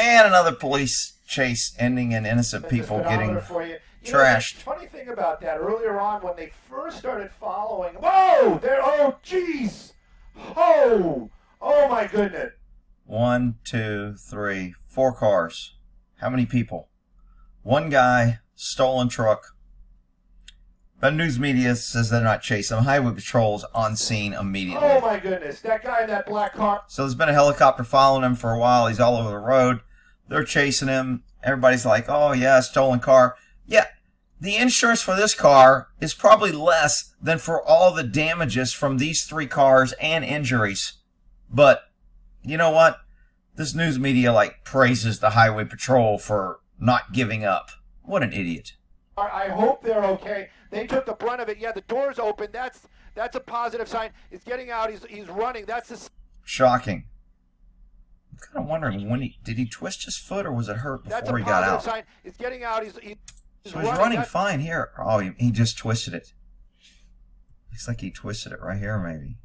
And another police chase ending in innocent people getting trashed. The funny thing about that, earlier on when they first started following, whoa, there, oh, jeez, oh my goodness. 1, 2, 3, 4 cars. How many people? One guy, stolen truck. The news media says they're not chasing him. Highway patrol's on scene immediately. Oh my goodness, that guy in that black car. So there's been a helicopter following him for a while. He's all over the road. They're chasing him. Everybody's like, oh yeah, stolen car. Yeah, the insurance for this car is probably less than for all the damages from these 3 cars and injuries. But you know what? This news media like praises the highway patrol for not giving up. What an idiot. I hope they're okay. They took the brunt of it. Yeah, the door's open. That's a positive sign. He's getting out. He's running. That's the shocking. I'm kind of wondering did he twist his foot or was it hurt before he got out? Sign. He's getting out. He's running fine here. Oh, he just twisted it. Looks like he twisted it right here, maybe.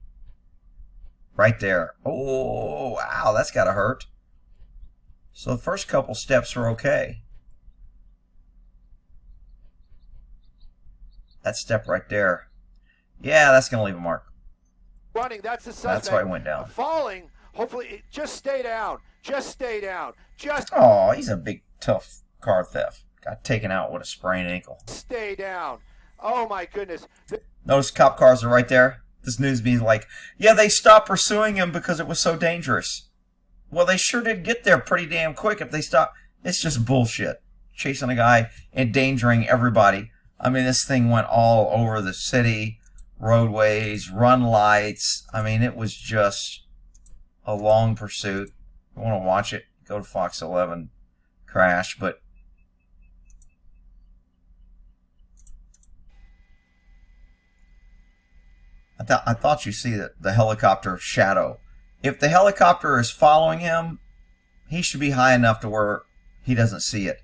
Right there. Oh, wow, that's got to hurt. So the first couple steps are okay. That step right there. Yeah, that's going to leave a mark. Running, that's the suspect. That's why he went down. Falling, hopefully, just stay down. Just stay down. Oh, he's a big, tough car theft. Got taken out with a sprained ankle. Stay down. Oh, my goodness. Notice cop cars are right there. This news means like, yeah, they stopped pursuing him because it was so dangerous. Well, they sure did get there pretty damn quick if they stopped. It's just bullshit. Chasing a guy, endangering everybody. I mean, this thing went all over the city, roadways, run lights. I mean, it was just a long pursuit. If you want to watch it, go to Fox 11 Crash, but I thought you see the helicopter shadow. If the helicopter is following him, he should be high enough to where he doesn't see it.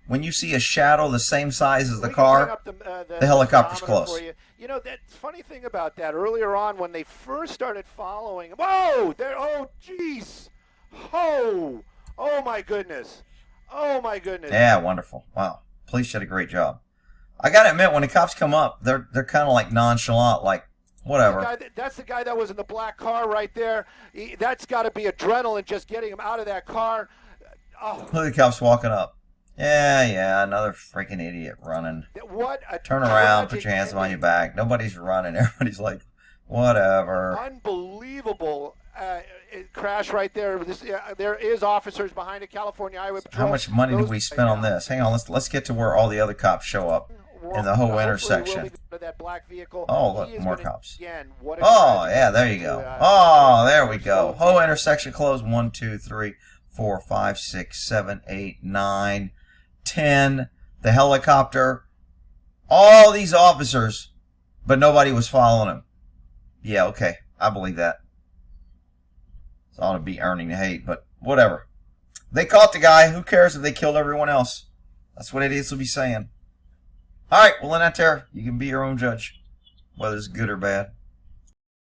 When you see a shadow the same size as the car, the helicopter's close. You know, that funny thing about that, earlier on when they first started following, whoa, there, oh, jeez, oh my goodness, oh my goodness. Yeah, wonderful. Wow, police did a great job. I gotta admit, when the cops come up, they're kind of like nonchalant, like, whatever. That's the guy that was in the black car right there. That's got to be adrenaline just getting him out of that car. Oh. Look at the cops walking up. Yeah, another freaking idiot running. What a Turn around, put your hands behind your back. Nobody's running. Everybody's like, whatever. Unbelievable crash right there. There is officers behind a California Highway Patrol. How much money did we spend on this? Hang on, let's get to where all the other cops show up. In the whole intersection. Oh, look, more cops. Oh, yeah, there you go. Oh, there we go. Whole intersection closed. 1, 2, 3, 4, 5, 6, 7, 8, 9, 10. The helicopter. All these officers, but nobody was following him. Yeah, okay. I believe that. It's ought to be earning the hate, but whatever. They caught the guy. Who cares if they killed everyone else? That's what idiots will be saying. All right, well, in that there, you can be your own judge, whether it's good or bad.